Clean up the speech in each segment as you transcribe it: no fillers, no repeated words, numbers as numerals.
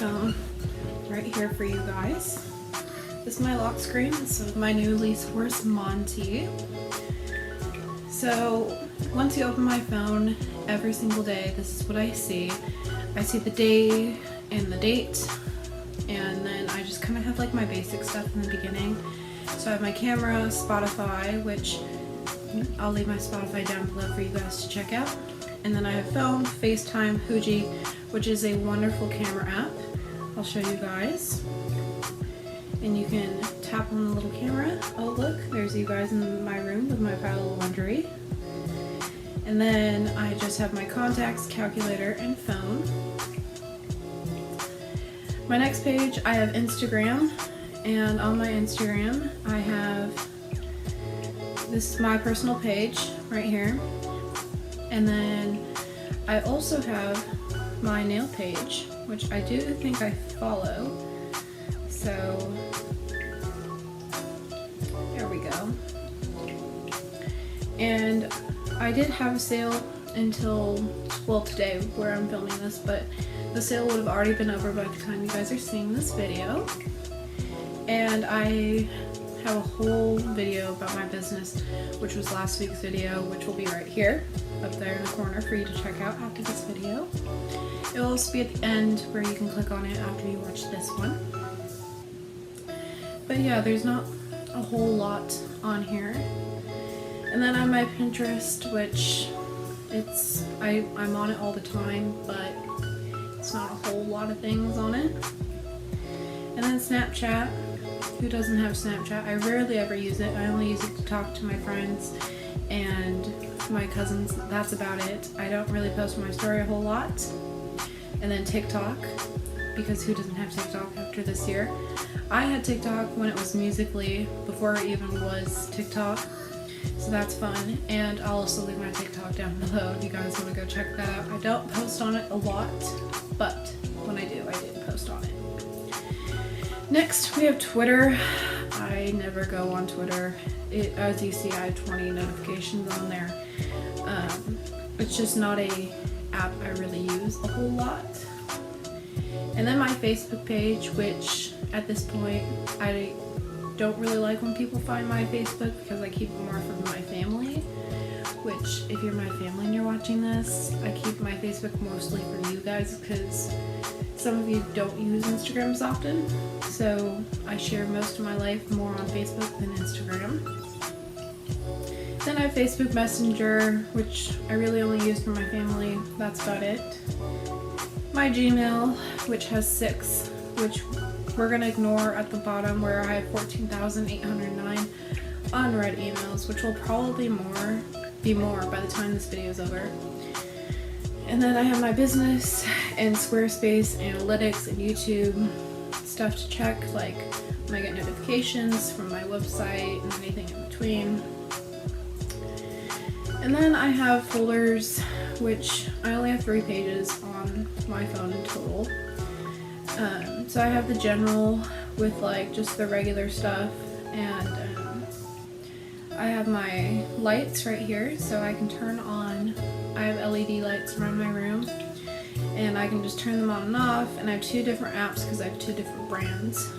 phone right here for you guys. This is my lock screen. This is my new lease horse, Monty. So once you open my phone every single day, this is what I see. I see the day and the date, and then I just kind of have like my basic stuff in the beginning. So I have my camera, Spotify, which I'll leave my Spotify down below for you guys to check out. And then I have phone, FaceTime, Fuji, which is a wonderful camera app. I'll show you guys. And you can tap on the little camera. Oh look, there's you guys in my room with my pile of laundry. And then I just have my contacts, calculator, and phone. My next page, I have Instagram. And on my Instagram, I have, this is my personal page right here. And then I also have my nail page, which I do think I follow. So there we go. And I did have a sale until, well, today where I'm filming this, but the sale would have already been over by the time you guys are seeing this video. And I have a whole video about my business, which was last week's video, which will be right here, up there in the corner for you to check out after this video. It will also be at the end where you can click on it after you watch this one. But yeah, there's not a whole lot on here. And then I have my Pinterest, which I'm on it all the time, but it's not a whole lot of things on it. And then Snapchat. Who doesn't have Snapchat? I rarely ever use it. I only use it to talk to my friends and my cousins. That's about it. I don't really post my story a whole lot. And then TikTok, because who doesn't have TikTok after this year? I had TikTok when it was Musical.ly, before it even was TikTok. So that's fun. And I'll also leave my TikTok down below if you guys want to go check that out. I don't post on it a lot, but when I do post on it. Next, we have Twitter. I never go on Twitter. As you see, I have 20 notifications on there. It's just not a app I really use a whole lot. And then my Facebook page, which at this point, I don't really like when people find my Facebook because I keep it more for my family. Which, if you're my family and you're watching this, I keep my Facebook mostly for you guys because some of you don't use Instagram as often. So I share most of my life more on Facebook than Instagram. Then I have Facebook Messenger, which I really only use for my family. That's about it. My Gmail, which has 6, which we're going to ignore at the bottom where I have 14,809 unread emails, which will probably be more by the time this video is over. And then I have my business and Squarespace, analytics, and YouTube stuff to check, like when I get notifications from my website and anything in between. And then I have folders, which I only have 3 pages on my phone in total. So I have the general with like just the regular stuff, and I have my lights right here, so I can turn on. I have LED lights around my room, and I can just turn them on and off, and I have 2 different apps because I have 2 different brands.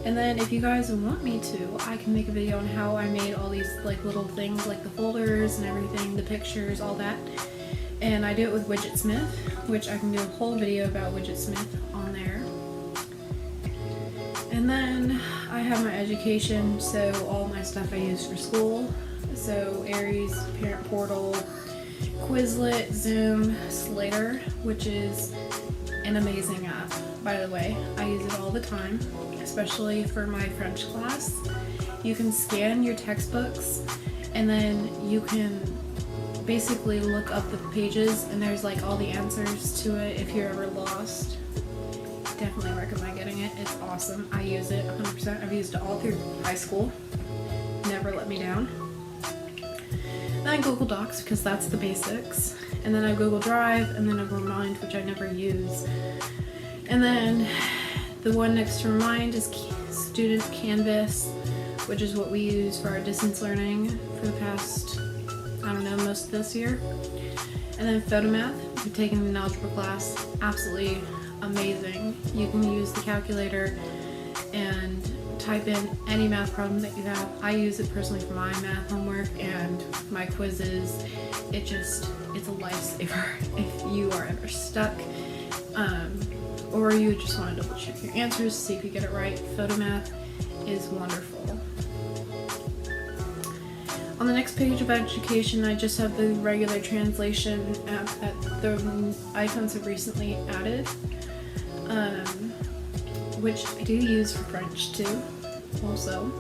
And then if you guys want me to, I can make a video on how I made all these like little things, like the folders and everything, the pictures, all that. And I do it with Widgetsmith, which I can do a whole video about Widgetsmith on there. And then I have my education, so all my stuff I use for school. So Aries, Parent Portal, Quizlet, Zoom, Slater, which is an amazing app, by the way. I use it all the time, especially for my French class. You can scan your textbooks, and then you can basically look up the pages, and there's like all the answers to it if you're ever lost. Definitely recommend getting it. It's awesome. I use it 100%. I've used it all through high school. Never let me down. Then Google Docs, because that's the basics. And then I have Google Drive, and then I have Remind, which I never use. And then the one next to Remind is Student Canvas, which is what we use for our distance learning for the past, I don't know, most of this year. And then Photomath, we've taken an algebra class. Absolutely amazing. You can use the calculator and type in any math problem that you have. I use it personally for my math homework and my quizzes. It's a lifesaver if you are ever stuck, or you just want to double check your answers, see if you get it right. Photomath is wonderful. On the next page of education, I just have the regular translation app that the iPhones have recently added, which I do use for French too, also.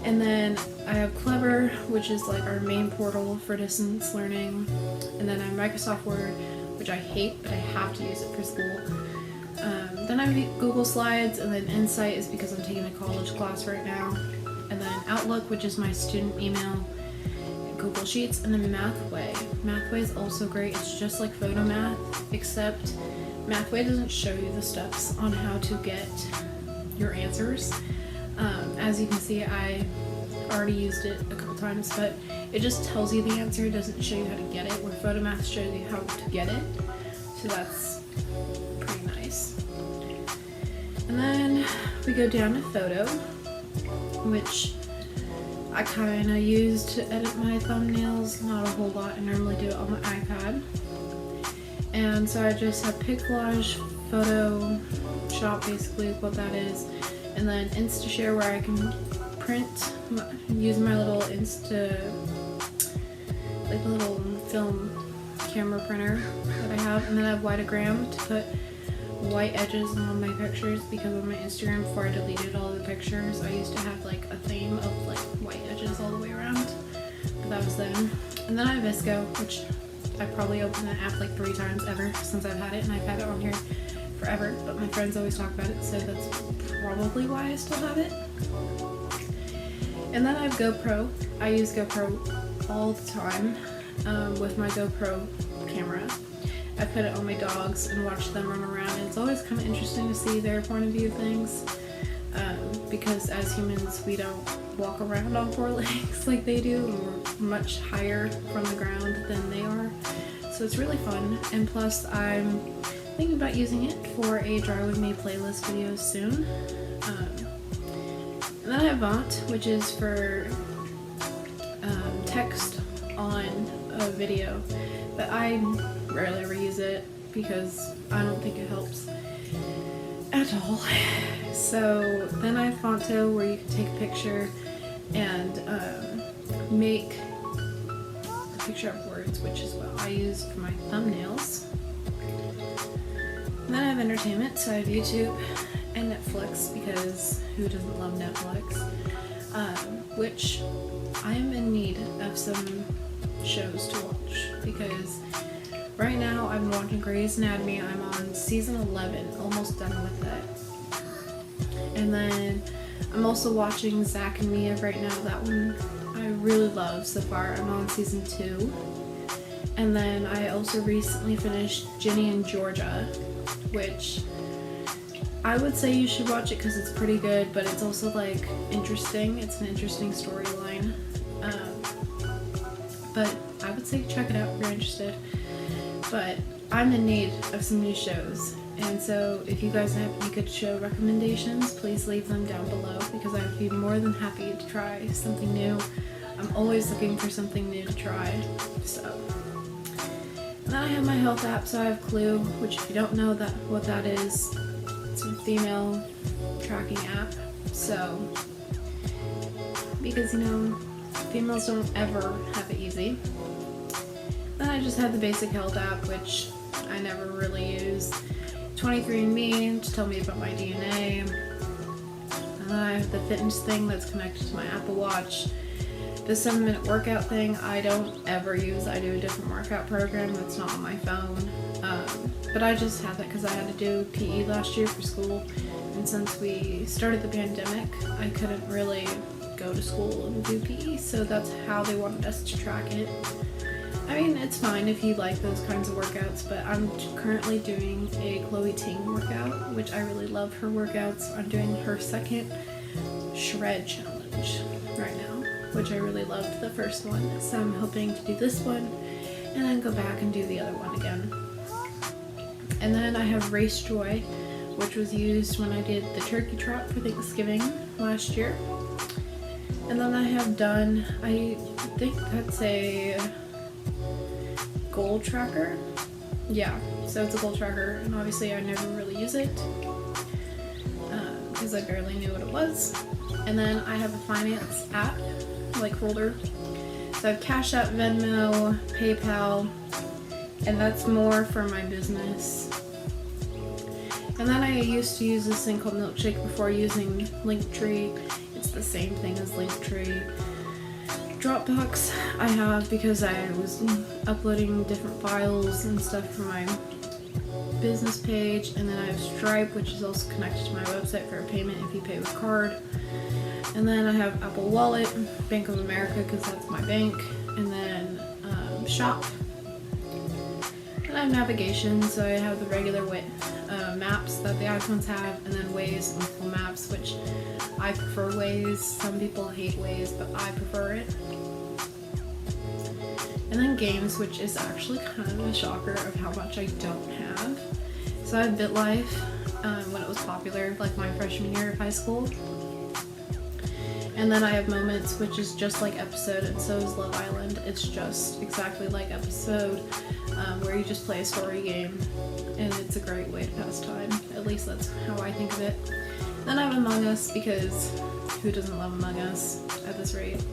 And then I have Clever, which is like our main portal for distance learning. And then I have Microsoft Word, which I hate, but I have to use it for school. Then I have Google Slides, and then Insight is because I'm taking a college class right now. And then Outlook, which is my student email, Google Sheets, and then Mathway. Mathway is also great. It's just like Photomath, except Mathway doesn't show you the steps on how to get your answers. As you can see, I already used it a couple times, but it just tells you the answer. It doesn't show you how to get it, where Photomath shows you how to get it. So that's pretty nice. And then we go down to Photo, which I kind of use to edit my thumbnails. Not a whole lot. I normally do it on my iPad. And so I just have Piccollage, Photoshop basically is what that is. And then InstaShare, where I can print using my little like the little film camera printer that I have. And then I have Whiteogram to put white edges on my pictures, because on my Instagram, before I deleted all the pictures, I used to have like a theme of like white edges all the way around, but that was then. And then I have Visco, which I probably opened that app like 3 times ever since I've had it, and I've had it on here forever, but my friends always talk about it, so that's probably why I still have it. And then I have GoPro. I use GoPro all the time with my GoPro camera. I put it on my dogs and watch them run around, and it's always kind of interesting to see their point of view of things, because as humans we don't walk around on 4 legs like they do, and we're much higher from the ground than they are, so it's really fun. And plus I'm thinking about using it for a Draw With Me playlist video soon. And then I have Vaunt, which is for text on a video, but I rarely ever use it because I don't think it helps at all. So then I have Fonto, where you can take a picture and make a picture of words, which is what I use for my thumbnails. And then I have entertainment, so I have YouTube and Netflix, because who doesn't love Netflix? Which I am in need of some shows to watch, because right now I'm watching Grey's Anatomy. I'm on season 11, almost done with it. And then I'm also watching Zack and Mia right now. That one I really love so far. I'm on season 2. And then I also recently finished Ginny and Georgia, which I would say you should watch it because it's pretty good, but it's also like interesting. It's an interesting storyline. But I would say check it out if you're interested. But I'm in need of some new shows, and so if you guys have any good show recommendations, please leave them down below, because I'd be more than happy to try something new. I'm always looking for something new to try. So, and then I have my health app, so I have Clue, which if you don't know what that is, it's a female tracking app. So, because females don't ever have it easy. Then I just have the basic health app, which I never really use. 23andMe to tell me about my DNA. And then I have the fitness thing that's connected to my Apple Watch. The 7-minute workout thing I don't ever use. I do a different workout program that's not on my phone. But I just have it because I had to do PE last year for school. And since we started the pandemic, I couldn't really go to school and do PE. So that's how they wanted us to track it. I mean, it's fine if you like those kinds of workouts, but I'm currently doing a Chloe Ting workout, which I really love her workouts. I'm doing her second shred challenge right now, which I really loved the first one. So I'm hoping to do this one and then go back and do the other one again. And then I have Race Joy, which was used when I did the turkey trot for Thanksgiving last year. And then I have done, I think that's a goal tracker. Yeah, so it's a goal tracker, and obviously I never really use it because I barely knew what it was. And then I have a finance app, like folder. So I have Cash App, Venmo, PayPal, and that's more for my business. And then I used to use this thing called Milkshake before using Linktree. It's the same thing as Linktree. Dropbox I have because I was uploading different files and stuff for my business page. And then I have Stripe, which is also connected to my website for a payment if you pay with card. And then I have Apple Wallet, Bank of America because that's my bank, and then Shop. And I have navigation, so I have the regular maps that the iPhones have, and then Waze and Google Maps, which I prefer Waze. Some people hate Waze, but I prefer it. And then games, which is actually kind of a shocker of how much I don't have. So I have BitLife when it was popular, like my freshman year of high school. And then I have Moments, which is just like Episode, and so is Love Island. It's just exactly like Episode, where you just play a story game, and it's a great way to pass time. At least that's how I think of it. Then I have Among Us, because who doesn't love Among Us at this rate?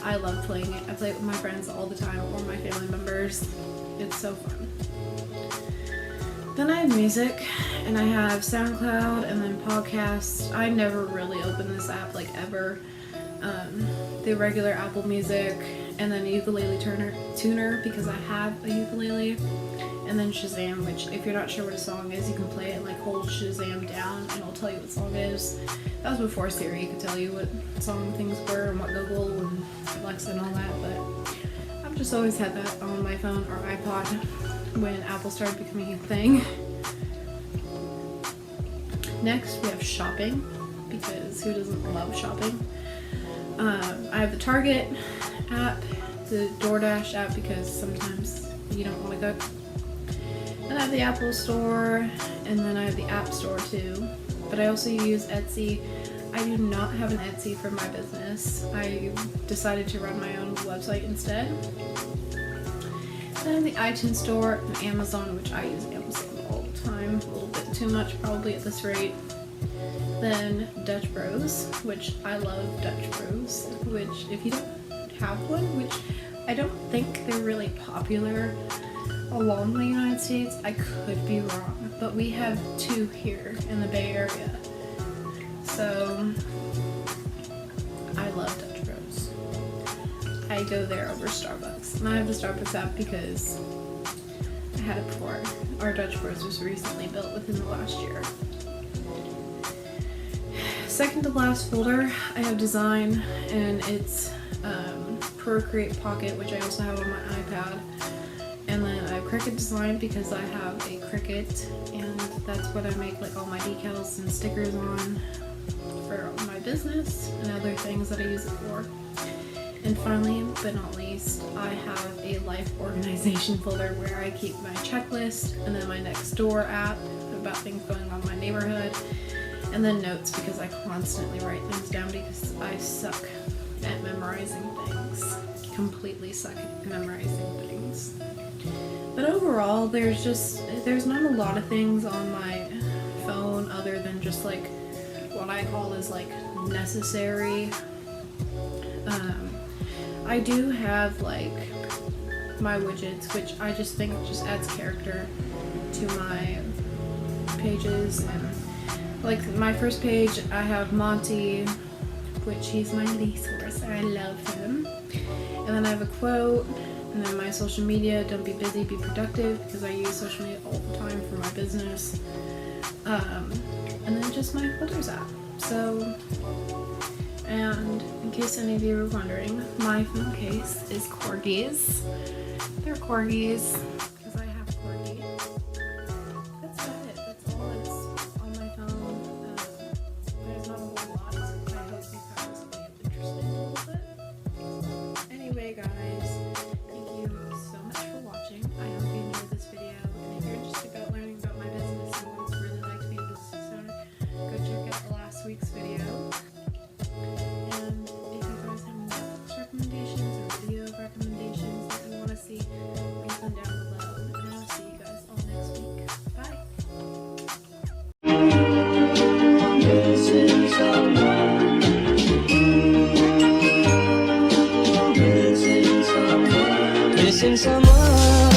I love playing it. I play it with my friends all the time, or my family members. It's so fun. Then I have music, and I have SoundCloud, and then podcasts. I never really open this app, like, ever. The regular Apple Music, and then a ukulele tuner because I have a ukulele, and then Shazam, which if you're not sure what a song is, you can play it, like hold Shazam down and it'll tell you what song it is. That was before Siri could tell you what song things were and what Google and Alexa and all that, but I've just always had that on my phone or iPod when Apple started becoming a thing. Next we have shopping, because who doesn't love shopping? I have the Target app, the DoorDash app because sometimes you don't want to cook. And I have the Apple Store, and then I have the App Store too. But I also use Etsy. I do not have an Etsy for my business. I decided to run my own website instead. Then I have the iTunes Store and Amazon, which I use Amazon all the time. A little bit too much probably at this rate. Then Dutch Bros, which I love Dutch Bros, which if you don't have one, which I don't think they're really popular along the United States, I could be wrong, but we have two here in the Bay Area. So I love Dutch Bros. I go there over Starbucks. And I have the Starbucks app because I had it before. Our Dutch Bros was recently built within the last year. Second to last folder, I have design, and it's Procreate Pocket, which I also have on my iPad. And then I have Cricut Design because I have a Cricut, and that's what I make like all my decals and stickers on for my business and other things that I use it for. And finally, but not least, I have a life organization folder where I keep my checklist, and then my Nextdoor app about things going on in my neighborhood, and then notes because I constantly write things down because I suck at memorizing things. Completely suck at memorizing things. But overall, there's not a lot of things on my phone other than just like what I call is like necessary. I do have like my widgets, which I just think just adds character to my pages. And like my first page, I have Monty, which he's my resource. I love him. And then I have a quote, and then my social media, don't be busy, be productive, because I use social media all the time for my business. And then just my folders app. So, and in case any of you are wondering, my phone case is corgis. They're corgis because I have corgi. That's about it. That's all that's on my phone. There's not a whole lot. I hope you found this video interesting a little bit. Anyway, guys, thank you so much for watching. I hope you enjoyed this video. And if you're interested about learning about someone. Missing someone.